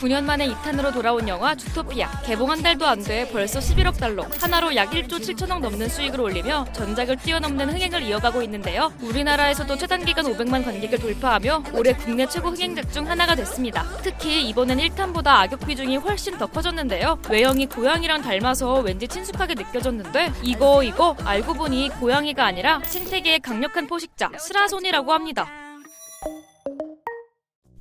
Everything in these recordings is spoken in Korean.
9년 만에 2탄으로 돌아온 영화 주토피아. 개봉 한 달도 안 돼 벌써 11억 달러, 하나로 약 1조 7천억 넘는 수익을 올리며 전작을 뛰어넘는 흥행을 이어가고 있는데요. 우리나라에서도 최단 기간 500만 관객을 돌파하며 올해 국내 최고 흥행작 중 하나가 됐습니다. 특히 이번엔 1탄보다 악역 비중이 훨씬 더 커졌는데요. 외형이 고양이랑 닮아서 왠지 친숙하게 느껴졌는데 이거 알고 보니 고양이가 아니라 생태계의 강력한 포식자 스라손이라고 합니다.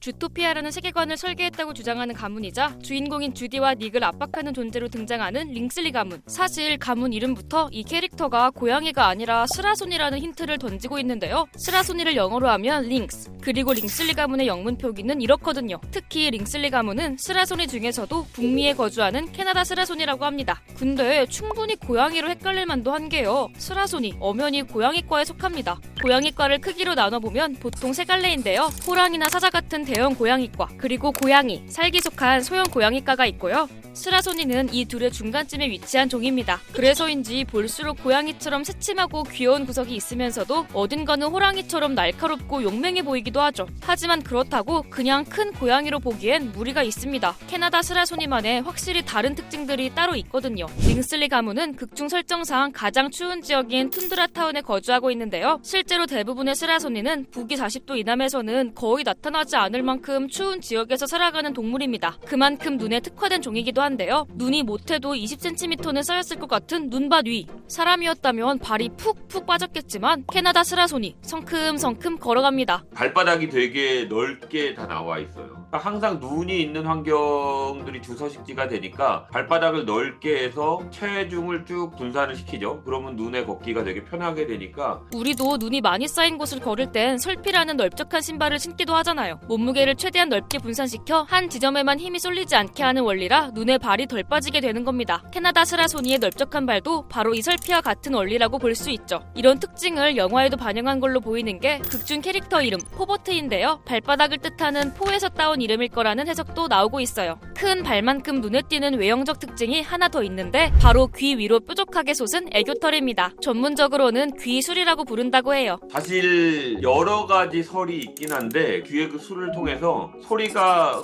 주토피아라는 세계관을 설계했다고 주장하는 가문이자 주인공인 주디와 닉을 압박하는 존재로 등장하는 링슬리 가문. 사실 가문 이름부터 이 캐릭터가 고양이가 아니라 스라손이라는 힌트를 던지고 있는데요. 스라손이를 영어로 하면 링스, 그리고 링슬리 가문의 영문 표기는 이렇거든요. 특히 링슬리 가문은 스라손이 중에서도 북미에 거주하는 캐나다 스라손이라고 합니다. 근데 충분히 고양이로 헷갈릴 만도 한 게요. 스라손이 엄연히 고양이과에 속합니다. 고양이과를 크기로 나눠보면 보통 세 갈래인데요. 호랑이나 사자 같은 대형 고양이과, 그리고 고양이, 살기 속한 소형 고양이과가 있고요. 스라소니는 이 둘의 중간쯤에 위치한 종입니다. 그래서인지 볼수록 고양이처럼 새침하고 귀여운 구석이 있으면서도 어딘가는 호랑이처럼 날카롭고 용맹해 보이기도 하죠. 하지만 그렇다고 그냥 큰 고양이로 보기엔 무리가 있습니다. 캐나다 스라소니만의 확실히 다른 특징들이 따로 있거든요. 링슬리 가문은 극중 설정상 가장 추운 지역인 툰드라 타운에 거주하고 있는데요. 실제로 대부분의 스라소니는 북위 40도 이남에서는 거의 나타나지 않을 만큼 추운 지역에서 살아가는 동물입니다. 그만큼 눈에 특화된 종이기도 한데요. 눈이 못해도 20cm는 쌓였을 것 같은 눈밭 위. 사람이었다면 발이 푹푹 빠졌겠지만 캐나다 스라손이 성큼성큼 걸어갑니다. 발바닥이 되게 넓게 다 나와 있어요. 항상 눈이 있는 환경들이 주서식지가 되니까 발바닥을 넓게 해서 체중을 쭉 분산을 시키죠. 그러면 눈에 걷기가 되게 편하게 되니까. 우리도 눈이 많이 쌓인 곳을 걸을 땐 설피라는 넓적한 신발을 신기도 하잖아요. 몸무게를 최대한 넓게 분산시켜 한 지점에만 힘이 쏠리지 않게 하는 원리라 눈에 발이 덜 빠지게 되는 겁니다. 캐나다 스라소니의 넓적한 발도 바로 이 설피와 같은 원리라고 볼 수 있죠. 이런 특징을 영화에도 반영한 걸로 보이는 게 극중 캐릭터 이름 포버트인데요. 발바닥을 뜻하는 포에서 따온 이름일 거라는 해석도 나오고 있어요. 큰 발만큼 눈에 띄는 외형적 특징이 하나 더 있는데 바로 귀 위로 뾰족하게 솟은 애교털입니다. 전문적으로는 귀술이라고 부른다고 해요. 사실 여러 가지 설이 있긴 한데 귀의 그 술을 통해서 소리가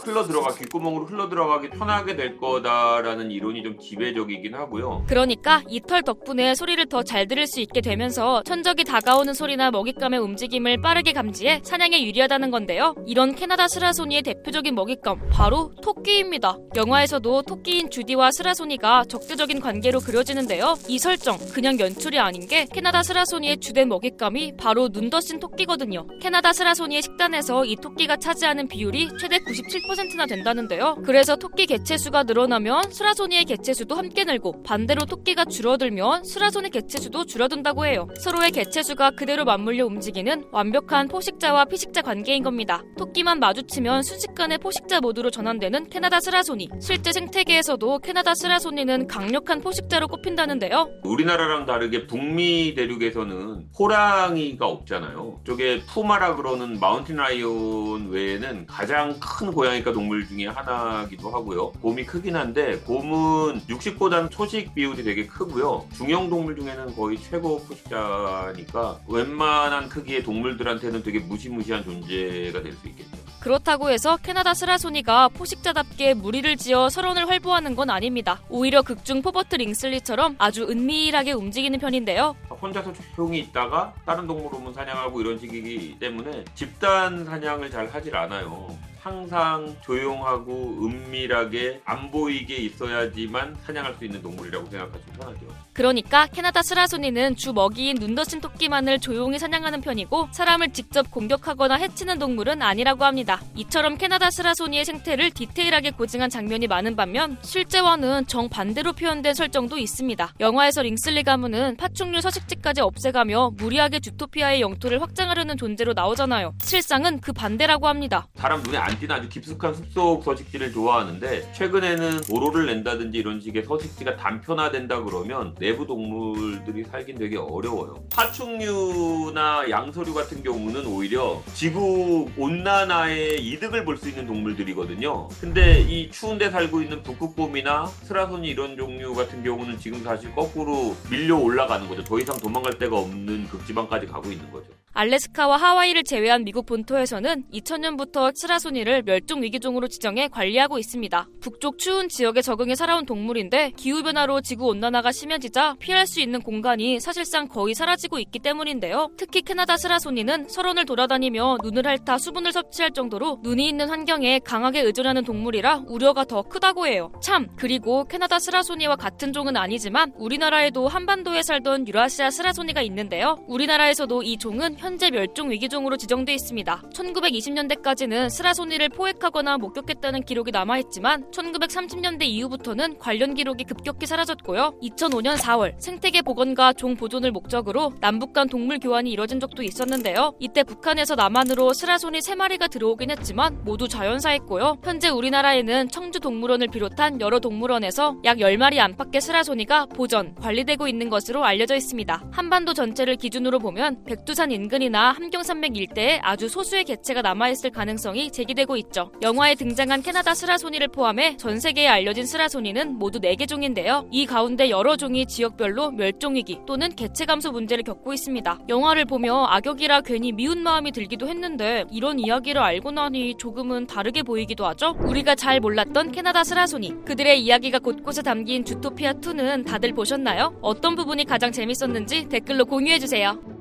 귓구멍으로 흘러들어가기 편하게 될 거다라는 이론이 좀 지배적이긴 하고요. 그러니까 이 털 덕분에 소리를 더 잘 들을 수 있게 되면서 천적이 다가오는 소리나 먹잇감의 움직임을 빠르게 감지해 사냥에 유리하다는 건데요. 이런 캐나다 스라소니의 대표적인 먹잇감 바로 토끼입니다. 영화에서도 토끼인 주디와 스라소니가 적대적인 관계로 그려지는데요. 이 설정 그냥 연출이 아닌 게 캐나다 스라소니의 주된 먹잇감이 바로 눈 덧신 토끼거든요. 캐나다 스라소니의 식단에서 이 토끼가 차지하는 비율이 최대 97%나 된다는데요. 그래서 토끼 개체수가 늘어나면 스라소니의 개체수도 함께 늘고 반대로 토끼가 줄어들면 스라소니 개체수도 줄어든다고 해요. 서로의 개체수가 그대로 맞물려 움직이는 완벽한 포식자와 피식자 관계인 겁니다. 토끼만 마주치면 순식간에 포식자 모드로 전환되는 캐나다 스라소니. 실제 생태계에서도 캐나다 스라소니는 강력한 포식자로 꼽힌다는데요. 우리나라랑 다르게 북미 대륙에서는 호랑이가 없잖아요. 이쪽에 푸마라 그러는 마운틴 라이온 외에는 가장 큰 고양이과 동물 중에 하나기도 하고요. 곰이 크긴 한데 곰은 육식보다는 초식 비율이 되게 크고요. 중형 동물 중에는 거의 최고 포식자니까 웬만한 크기의 동물들한테는 되게 무시무시한 존재가 될 수 있겠죠. 그렇다고 해서 캐나다 스라소니가 포식자답게 무리를 지어 서론을 활보하는 건 아닙니다. 오히려 극중 포버트 링슬리처럼 아주 은밀하게 움직이는 편인데요. 혼자서 조용히 있다가 다른 동물 오면 사냥하고 이런 식이기 때문에 집단 사냥을 잘 하질 않아요. 항상 조용하고 은밀하게 안 보이게 있어야지만 사냥할 수 있는 동물이라고 생각하시면 편하죠. 그러니까 캐나다 스라소니는 주 먹이인 눈 덧신 토끼만을 조용히 사냥하는 편이고 사람을 직접 공격하거나 해치는 동물은 아니라고 합니다. 이처럼 캐나다 스라소니의 생태를 디테일하게 고증한 장면이 많은 반면 실제와는 정반대로 표현된 설정도 있습니다. 영화에서 링슬리 가문은 파충류 서식지까지 없애가며 무리하게 주토피아의 영토를 확장하려는 존재로 나오잖아요. 실상은 그 반대라고 합니다. 사람 눈에 안 띄는 아주 깊숙한 숲속 서식지를 좋아하는데 최근에는 도로를 낸다든지 이런 식의 서식지가 단편화된다 그러면 내부 동물들이 살긴 되게 어려워요. 파충류나 양서류 같은 경우는 오히려 지구 온난화의 이득을 볼 수 있는 동물들이거든요. 근데 이 추운 데 살고 있는 북극곰이나 스라소니 이런 종류 같은 경우는 지금 사실 거꾸로 밀려 올라가는 거죠. 더 이상 도망갈 데가 없는 극지방까지 가고 있는 거죠. 알래스카와 하와이를 제외한 미국 본토에서는 2000년부터 스라소니를 멸종위기종으로 지정해 관리하고 있습니다. 북쪽 추운 지역에 적응해 살아온 동물인데 기후변화로 지구온난화가 심해지자 피할 수 있는 공간이 사실상 거의 사라지고 있기 때문인데요. 특히 캐나다 스라소니는 설원을 돌아다니며 눈을 핥아 수분을 섭취할 정도로 눈이 있는 환경에 강하게 의존하는 동물이라 우려가 더 크다고 해요. 참, 그리고 캐나다 스라소니와 같은 종은 아니지만 우리나라에도 한반도에 살던 유라시아 스라소니가 있는데요. 우리나라에서도 이 종은 현재 멸종위기종으로 지정돼 있습니다. 1920년대까지는 스라소니를 포획하거나 목격했다는 기록이 남아있지만 1930년대 이후부터는 관련 기록이 급격히 사라졌고요. 2005년 4월 생태계 복원과 종 보존을 목적으로 남북 간 동물 교환이 이뤄진 적도 있었는데요. 이때 북한에서 남한으로 스라소니 3마리가 들어오긴 했지만 모두 자연사했고요. 현재 우리나라에는 청주동물원을 비롯한 여러 동물원에서 약 10마리 안팎의 스라소니가 보전, 관리되고 있는 것으로 알려져 있습니다. 한반도 전체를 기준으로 보면 백두산 인근이나 함경산맥 일대에 아주 소수의 개체가 남아있을 가능성이 제기되고 있죠. 영화에 등장한 캐나다 스라소니를 포함해 전 세계에 알려진 스라소니는 모두 4개 종인데요. 이 가운데 여러 종이 지역별로 멸종위기 또는 개체 감소 문제를 겪고 있습니다. 영화를 보며 악역이라 괜히 미운 마음이 들기도 했는데 이런 이야기를 알고 나니 조금은 다르게 보이기도 하죠. 우리가 잘 몰랐던 캐나다 스라소니, 그들의 이야기가 곳곳에 담긴 주토피아2는 다들 보셨나요? 어떤 부분이 가장 재밌었는지 댓글로 공유해주세요.